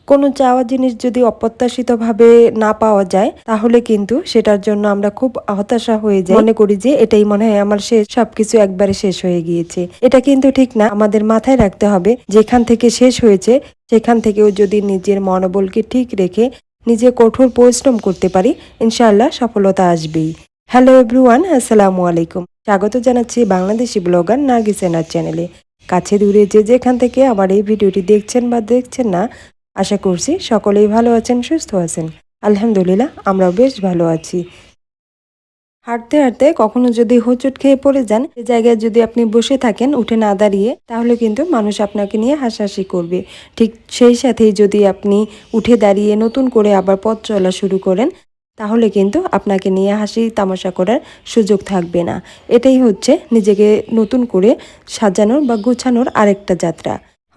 কোনো চাওয়া জিনিস যদি অপ্রত্যাশিতভাবে না পাওয়া যায় তাহলে কিন্তু সেটার জন্য আমরা খুব হতাশা হয়ে যাই, মনে করি যে এটাই মনে হয় আমার শেষ, সবকিছু একবারে শেষ হয়ে গিয়েছে। এটা কিন্তু ঠিক না। আমাদের মাথায় রাখতে হবে যেখান থেকে শেষ হয়েছে সেখান থেকেও যদি নিজের মনোবলকে ঠিক রেখে নিজে কঠোর পরিশ্রম করতে পারি, ইনশাআল্লাহ সফলতা আসবেই। হ্যালো এভরিওয়ান, আসসালামু আলাইকুম। স্বাগত জানাচ্ছি বাংলাদেশি ব্লগার নার্গিস&R চ্যানেলে। কাছে দূরে যে যেখান থেকে আমার এই ভিডিওটি দেখছেন বা দেখছেন না, আশা করছি সকলেই ভালো আছেন, সুস্থ আছেন। আলহামদুলিল্লাহ, আমরাও বেশ ভালো আছি। হাঁটতে হাঁটতে কখনো যদি হোঁচট খেয়ে পড়ে যান, সে জায়গায় যদি আপনি বসে থাকেন উঠে না দাঁড়িয়ে, তাহলে কিন্তু মানুষ আপনাকে নিয়ে হাসাহাসি করবে। ঠিক সেই সাথেই যদি আপনি উঠে দাঁড়িয়ে নতুন করে আবার পথ চলা শুরু করেন, তাহলে কিন্তু আপনাকে নিয়ে হাসি তামাশা করার সুযোগ থাকবে না। এটাই হচ্ছে নিজেকে নতুন করে সাজানোর বা গুছানোর আরেকটা যাত্রা।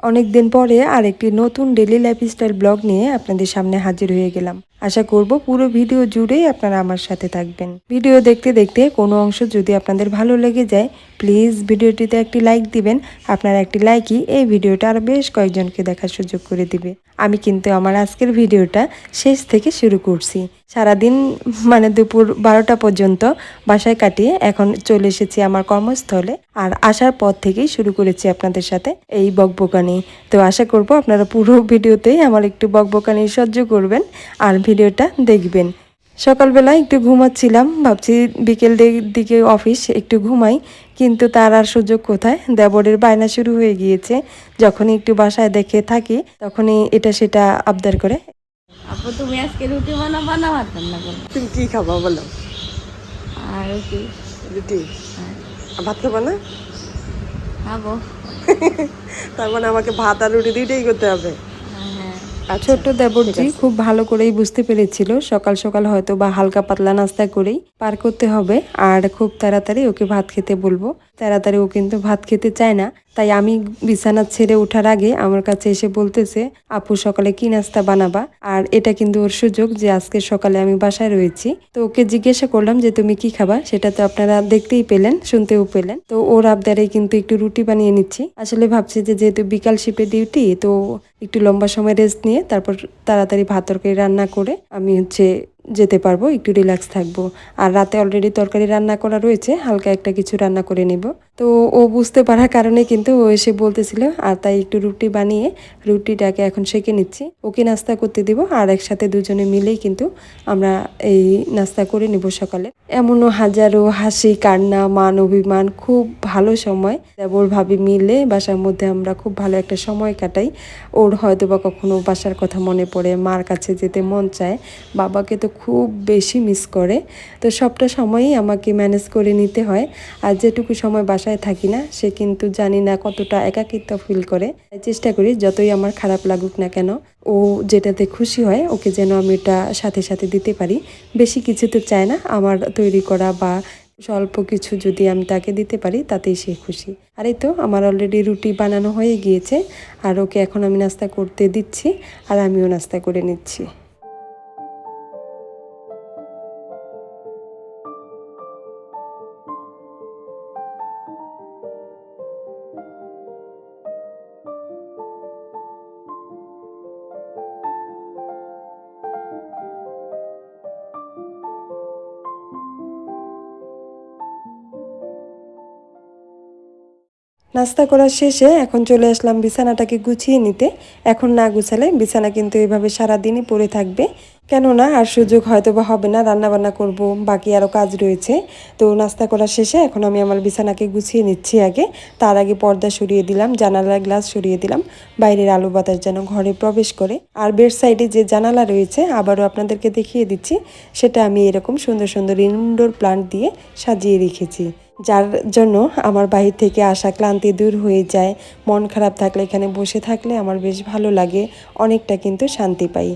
অনেক দিন পরে আরেকটি নতুন ডেইলি লাইফস্টাইল ব্লগ নিয়ে আপনাদের সামনে হাজির হয়ে গেলাম। আশা করব পুরো ভিডিও জুড়েই আপনারা আমার সাথে থাকবেন। ভিডিও দেখতে দেখতে কোনো অংশ যদি আপনাদের ভালো লেগে যায়, প্লিজ ভিডিওটিতে একটি লাইক দিবেন। আপনার একটি লাইকই এই ভিডিওটা আরও বেশ কয়েকজনকে দেখার সুযোগ করে দিবে। আমি কিন্তু আমার আজকের ভিডিওটা শেষ থেকে শুরু করছি। সারাদিন মানে দুপুর 12টা পর্যন্ত বাসায় কাটিয়ে এখন চলে এসেছি আমার কর্মস্থলে। আর আসার পর থেকেই শুরু করেছি আপনাদের সাথে এই বকবকানি। তো আশা করব আপনারা পুরো ভিডিওতেই আমার একটু বকবকানি সহ্য করবেন আর ভিডিওটা দেখবেন। সকালবেলা একটু ঘুমাচ্ছিলাম, ভাবছি বিকেল দিকে অফিস, একটু ঘুমাই, কিন্তু তার আর সুযোগ কোথায়। দেবরের বায়না শুরু হয়ে গিয়েছে। যখনই একটু বাসায় দেখে থাকি তখনই এটা সেটা আবদার করে। আপু তুমি আজকে রুটি বানাবা না ভাত রান্না করবো? তুমি কি খাবা বলো? আর রুটি। রুটি? হ্যাঁ, ভাত খাবা না? খাবো। তার মানে আমাকে ভাত আর রুটি দুইটাই করতে হবে। হ্যাঁ। ছোট্ট দেবরজি খুব ভালো করেই বুঝতে পেরেছিল সকাল সকাল হয়তো বা হালকা পাতলা নাস্তা করেই পার করতে হবে, আর খুব তাড়াতাড়ি ওকে ভাত খেতে বলবো। তাড়াতাড়ি ও কিন্তু ভাত খেতে চায় না, তাই আমি বিছানা ছেড়ে ওঠার আগে আমার কাছে এসে বলতেছে, আপু সকালে কি নাস্তা বানাবা? আর এটা কিন্তু ওর সুযোগ যে আজকে সকালে আমি বাসায় রয়েছি। তো ওকে জিজ্ঞাসা করলাম যে তুমি কি খাবা, সেটা তো আপনারা দেখতেই পেলেন, শুনতেও পেলেন। তো ওর আবদারে কিন্তু একটু রুটি বানিয়ে নিচ্ছি। আসলে ভাবছি যে যেহেতু বিকাল শিফটে ডিউটি, তো একটু লম্বা সময় রেস্ট নিয়ে তারপর তাড়াতাড়ি ভাত তরকারি রান্না করে আমি যেতে পারবো, একটু রিল্যাক্স থাকবো। আর রাতে অলরেডি তরকারি রান্না করা রয়েছে, হালকা একটা কিছু রান্না করে নিব। তো ও বুঝতে পারার কারণে কিন্তু ও এসে বলতেছিল, আর তাই একটু রুটি বানিয়ে রুটিটাকে এখন সেঁকে নিচ্ছি, ওকে নাস্তা করতে দিব। আর একসাথে দুজনে মিলেই কিন্তু আমরা এই নাস্তা করে নিব সকালে। এমনও হাজারো হাসি কান্না মান অভিমান, খুব ভালো সময় দেবর ভাবি মিলে বাসার মধ্যে আমরা খুব ভালো একটা সময় কাটাই। ওর হয়তো বা কখনো বাসার কথা মনে পড়ে, মার কাছে যেতে মন চায়, বাবাকে তো খুব বেশি মিস করে। তো সবটা সময়ই আমাকে ম্যানেজ করে নিতে হয়। আর যেটুকু সময় বাসায় থাকি না, সে কিন্তু জানি না কতটা একাকিত্ব ফিল করে। চেষ্টা করি যতই আমার খারাপ লাগুক না কেন, ও যেটাতে খুশি হয় ওকে যেন আমি ওটা সাথে সাথে দিতে পারি। বেশি কিছু তো চায় না, আমার তৈরি করা বা স্বল্প কিছু যদি আমি তাকে দিতে পারি তাতেই সে খুশি। আর এই তো আমার অলরেডি রুটি বানানো হয়ে গিয়েছে, আর ওকে এখন আমি নাস্তা করতে দিচ্ছি আর আমিও নাস্তা করে নিচ্ছি। নাস্তা করার শেষে এখন চলে আসলাম বিছানাটাকে গুছিয়ে নিতে। এখন না গুছালে বিছানা কিন্তু এভাবে সারাদিনই পড়ে থাকবে। কেননা আর সুযোগ হয়তো বা হবে না, রান্নাবান্না করব, বাকি আরও কাজ রয়েছে। তো নাস্তা করার শেষে এখন আমি আমার বিছানাকে গুছিয়ে নিচ্ছি আগে। তার আগে পর্দা সরিয়ে দিলাম, জানালার গ্লাস সরিয়ে দিলাম, বাইরের আলো বাতাস যেন ঘরে প্রবেশ করে। আর বেড সাইডে যে জানালা রয়েছে আবারও আপনাদেরকে দেখিয়ে দিচ্ছি, সেটা আমি এরকম সুন্দর সুন্দর ইনডোর প্লান্ট দিয়ে সাজিয়ে রেখেছি, যার জন্য আমার বাহির থেকে আসা ক্লান্তি দূর হয়ে যায়। মন খারাপ থাকলে এখানে বসে থাকলে আমার বেশ ভালো লাগে, অনেকটা কিন্তু শান্তি পাই।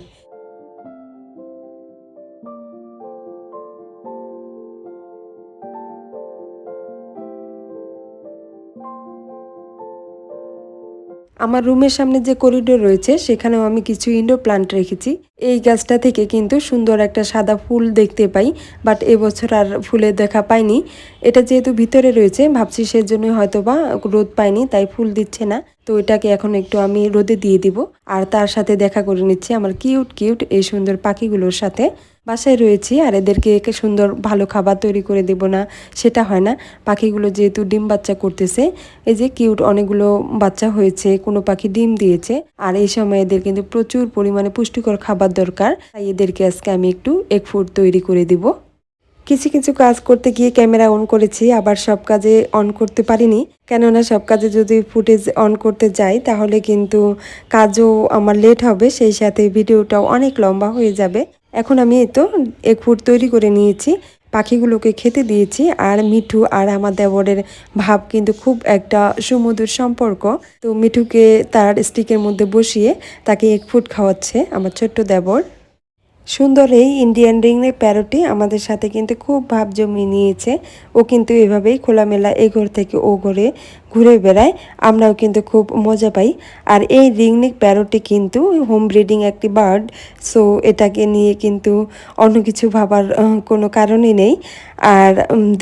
আমার রুমের সামনে যে করিডোর রয়েছে সেখানেও আমি কিছু ইনডোর প্লান্ট রেখেছি। এই গাছটা থেকে কিন্তু সুন্দর একটা সাদা ফুল দেখতে পাই, বাট এবছর আর ফুলের দেখা পাইনি। এটা যেহেতু ভিতরে রয়েছে ভাবছি সেজন্যই হয়তো বা রোদ পাইনি, তাই ফুল দিচ্ছে না। তো এটাকে এখন একটু আমি রোদে দিয়ে দিব। আর তার সাথে দেখা করে নিচ্ছি আমার কিউট কিউট এই সুন্দর পাখিগুলোর সাথে। বাসায় রয়েছি আর এদেরকে সুন্দর ভালো খাবার তৈরি করে দেব না সেটা হয় না। পাখিগুলো যেহেতু ডিম বাচ্চা করতেছে, এই যে কিউট অনেকগুলো বাচ্চা হয়েছে, কোনো পাখি ডিম দিয়েছে। আর এই সময় এদের কিন্তু প্রচুর পরিমাণে পুষ্টিকর খাবার দরকার, তাই এদেরকে আজকে আমি একটু এগ ফুড তৈরি করে দিব। কিছু কিছু কাজ করতে গিয়ে ক্যামেরা অন করেছি, আবার সব কাজে অন করতে পারিনি, কেননা সব কাজে যদি ফুটেজ অন করতে যাই তাহলে কিন্তু কাজও আমার লেট হবে, সেই সাথে ভিডিওটাও অনেক লম্বা হয়ে যাবে। এখন আমি এই তো এগ ফুড তৈরি করে নিয়েছি, পাখিগুলোকে খেতে দিয়েছি। আর মিঠু আর আমার দেবরের ভাব কিন্তু খুব একটা সুমধুর সম্পর্ক। তো মিঠুকে তার স্টিকের মধ্যে বসিয়ে তাকে এগ ফুড খাওয়াচ্ছে আমার ছোট্ট দেবর। সুন্দর এই ইন্ডিয়ান রিংনেক প্যারোটি আমাদের সাথে কিন্তু খুব ভাব জমিয়ে নিয়েছে। ও কিন্তু এভাবেই খোলামেলা এ ঘর থেকে ও ঘরে ঘুরে বেড়ায়, আমরাও কিন্তু খুব মজা পাই। আর এই রিংনেক প্যারোটি কিন্তু হোম ব্রিডিং একটি বার্ড, সো এটাকে নিয়ে কিন্তু অন্য কিছু ভাবার কোনো কারণই নেই। আর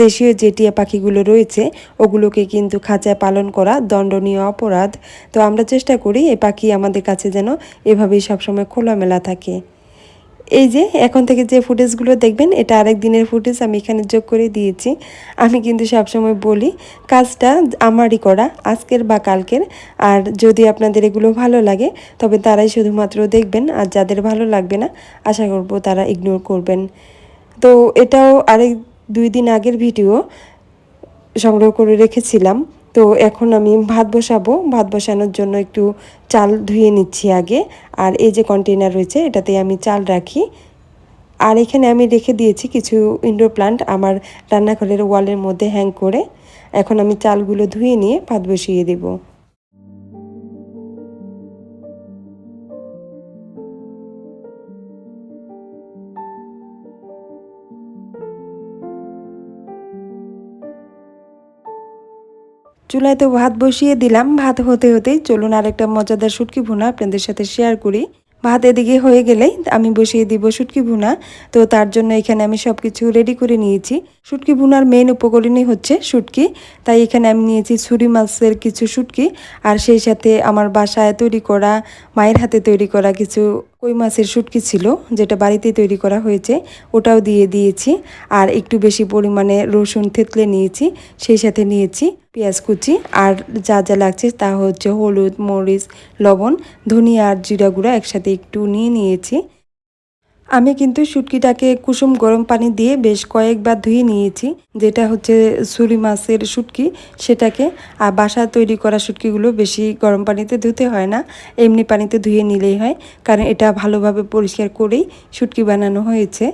দেশীয় যে টিয়া পাখিগুলো রয়েছে ওগুলোকে কিন্তু খাঁচায় পালন করা দণ্ডনীয় অপরাধ। তো আমরা চেষ্টা করি এই পাখি আমাদের কাছে যেন এভাবেই সবসময় খোলামেলা থাকে। এই যে এখন থেকে যে ফুটেজগুলো দেখবেন এটা আরেক দিনের ফুটেজ আমি এখানে যোগ করে দিয়েছি। আমি কিন্তু সবসময় বলি কাজটা আমারই করা, আজকের বা কালকের। আর যদি আপনাদের এগুলো ভালো লাগে তবে তারাই শুধুমাত্র দেখবেন, আর যাদের ভালো লাগবে না আশা করব তারা ইগনোর করবেন। তো এটাও আরেক 2 দিন আগের ভিডিও, সংগ্রহ করে রেখেছিলাম। তো এখন আমি ভাত বসাবো, ভাত বসানোর জন্য একটু চাল ধুয়ে নিচ্ছি আগে। আর এই যে কন্টেনার রয়েছে এটাতে আমি চাল রাখি। আর এখানে আমি রেখে দিয়েছি কিছু ইনডোর প্লান্ট আমার রান্নাঘরের ওয়ালের মধ্যে হ্যাং করে। এখন আমি চালগুলো ধুয়ে নিয়ে ভাত বসিয়ে দেবো। চুলায় তো ভাত বসিয়ে দিলাম, ভাত হতে হতেই চলুন আরেকটা মজাদার শুটকি ভুনা আপনাদের সাথে শেয়ার করি। ভাত এদিকে হয়ে গেলেই আমি বসিয়ে দিব শুটকি ভুনা। তো তার জন্য এখানে আমি সব কিছু রেডি করে নিয়েছি। শুটকি ভুনার মেইন উপকরণই হচ্ছে শুটকি, তাই এখানে আমি নিয়েছি ছুরি মাছের কিছু শুটকি, আর সেই সাথে আমার বাসায় তৈরি করা মায়ের হাতে তৈরি করা কিছু কই মাছের শুটকি ছিল যেটা বাড়িতে তৈরি করা হয়েছে, ওটাও দিয়ে দিয়েছি। আর একটু বেশি পরিমাণে রসুন থেতলে নিয়েছি, সেই সাথে নিয়েছি পেঁয়াজ কুচি। আর যা যা লাগছে তা হচ্ছে হলুদ, মরিচ, লবণ, ধনিয়া আর জিরা গুঁড়া একসাথে একটু নিয়ে নিয়েছি। আমি কিন্তু শুটকিটাকে কুসুম গরম পানি দিয়ে বেশ কয়েকবার ধুয়ে নিয়েছি, যেটা হচ্ছে ছুরি মাছের শুটকি সেটাকে। আর বাসায় তৈরি করা শুটকিগুলো বেশি গরম পানিতে ধুতে হয় না, এমনি পানিতে ধুয়ে নিলেই হয়, কারণ এটা ভালোভাবে পরিষ্কার করেই শুটকি বানানো হয়েছে।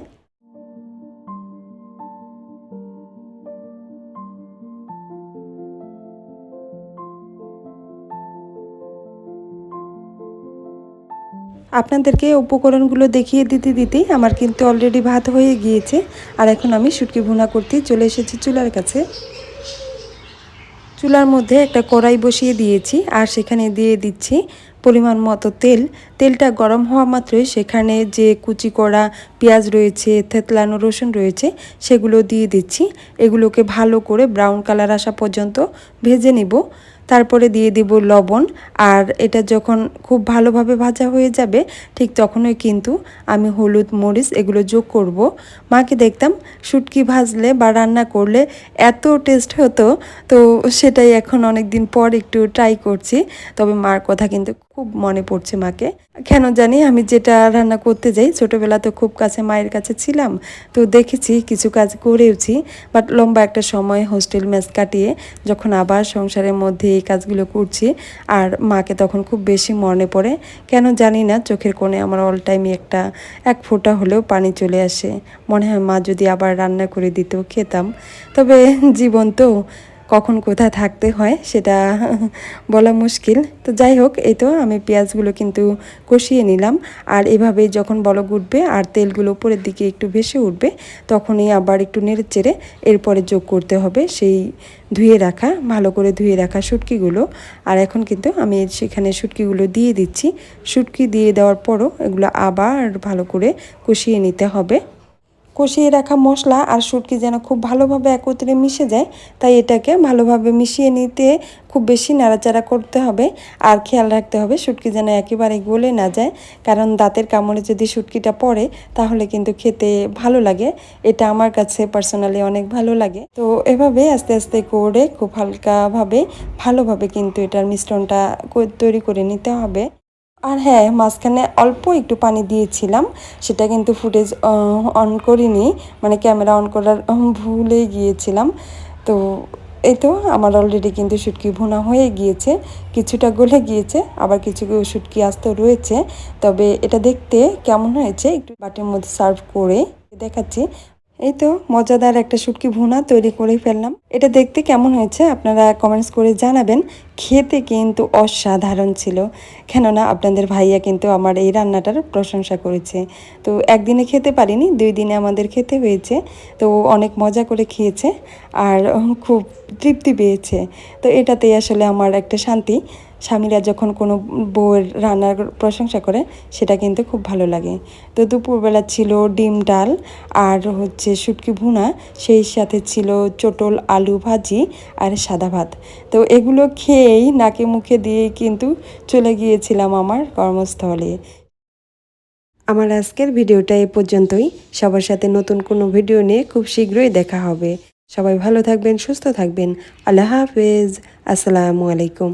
আপনাদেরকে উপকরণগুলো দেখিয়ে দিতে দিতেই আমার কিন্তু অলরেডি ভাত হয়ে গিয়েছে। আর এখন আমি শুটকি ভুনা করতে চলে এসেছি চুলার কাছে। চুলার মধ্যে একটা কড়াই বসিয়ে দিয়েছি আর সেখানে দিয়ে দিচ্ছি পরিমাণ মতো তেল। তেলটা গরম হওয়া মাত্রই সেখানে যে কুচি করা পেঁয়াজ রয়েছে, থেতলানো রসুন রয়েছে সেগুলো দিয়ে দিচ্ছি। এগুলোকে ভালো করে ব্রাউন কালার আসা পর্যন্ত ভেজে নিব। তারপরে দিয়ে দিব লবণ। আর এটা যখন খুব ভালোভাবে ভাজা হয়ে যাবে ঠিক তখনই কিন্তু আমি হলুদ, মরিচ এগুলো যোগ করব। মাকে দেখতাম শুটকি ভাজলে বা রান্না করলে এত টেস্ট হতো, তো সেটাই এখন অনেক দিন পর একটু ট্রাই করছি। তবে মার কথা কিন্তু খুব মনে পড়ছে মাকে, কেন জানি আমি যেটা রান্না করতে যাই ছোটোবেলা তো খুব কাছে মায়ের কাছে ছিলাম, তো দেখেছি কিছু কাজ করেওছি। বাট লম্বা একটা সময় হোস্টেল মেস কাটিয়ে যখন আবার সংসারের মধ্যে এই কাজগুলো করছি আর মাকে তখন খুব বেশি মনে পড়ে, কেন জানি না চোখের কোণে আমার অল টাইমই এক ফোঁটা হলেও পানি চলে আসে। মনে হয় মা যদি আবার রান্না করে দিত খেতাম। তবে জীবন তো কখন কোথায় থাকতে হয় সেটা বলা মুশকিল। তো যাই হোক, এই তো আমি পেঁয়াজগুলো কিন্তু কষিয়ে নিলাম। আর এভাবে যখন বলক উঠবে আর তেলগুলো উপরের দিকে একটু ভেসে উঠবে, তখনই আবার একটু নেড়ে চেড়ে এরপরে যোগ করতে হবে সেই ভালো করে ধুয়ে রাখা শুটকিগুলো। আর এখন কিন্তু আমি সেখানে শুটকিগুলো দিয়ে দিচ্ছি। শুটকি দিয়ে দেওয়ার পরও এগুলো আবার ভালো করে কষিয়ে নিতে হবে। কষিয়ে রাখা মশলা আর শুটকি যেন খুব ভালোভাবে একত্রে মিশে যায়, তাই এটাকে ভালোভাবে মিশিয়ে নিতে খুব বেশি নাড়াচাড়া করতে হবে। আর খেয়াল রাখতে হবে শুটকি যেন একেবারে গলে না যায়, কারণ দাঁতের কামড়ে যদি শুটকিটা পড়ে তাহলে কিন্তু খেতে ভালো লাগে। এটা আমার কাছে পার্সোনালি অনেক ভালো লাগে। তো এভাবে আস্তে আস্তে করে খুব হালকাভাবে ভালোভাবে কিন্তু এটার মিশ্রণটা তৈরি করে নিতে হবে। আর হ্যাঁ, মাঝখানে অল্প একটু পানি দিয়েছিলাম, সেটা কিন্তু ফুটেজ অন করিনি, মানে ক্যামেরা অন করার ভুলেই গিয়েছিলাম। তো এই তো আমার অলরেডি কিন্তু শুটকি ভুনা হয়ে গিয়েছে, কিছুটা গলে গিয়েছে, আবার কিছু শুটকি আস্ত রয়েছে। তবে এটা দেখতে কেমন হয়েছে একটু বাটির মধ্যে সার্ভ করে দেখাচ্ছি। এই তো মজাদার একটা শুটকি ভুনা তৈরি করে ফেললাম। এটা দেখতে কেমন হয়েছে আপনারা কমেন্টস করে জানাবেন। খেতে কিন্তু অসাধারণ ছিল, কেননা আপনাদের ভাইয়া কিন্তু আমার এই রান্নাটার প্রশংসা করেছে। তো একদিনে খেতে পারিনি, 2 দিনে আমাদের খেতে হয়েছে। তো অনেক মজা করে খেয়েছে আর খুব তৃপ্তি পেয়েছে। তো এটাতেই আসলে আমার একটা শান্তি। স্বামীরা যখন কোনো বউয়ের রান্নার প্রশংসা করে সেটা কিন্তু খুব ভালো লাগে। তো দুপুরবেলা ছিল ডিম ডাল আর হচ্ছে শুটকি ভুনা, সেই সাথে ছিল চটল আলু ভাজি আর সাদা ভাত। তো এগুলো খেয়েই নাকে মুখে দিয়ে কিন্তু চলে গিয়েছিলাম আমার কর্মস্থলে। আমার আজকের ভিডিওটা এ পর্যন্তই। সবার সাথে নতুন কোনো ভিডিও নিয়ে খুব শীঘ্রই দেখা হবে। সবাই ভালো থাকবেন, সুস্থ থাকবেন। আল্লাহ হাফেজ। আসসালামু আলাইকুম।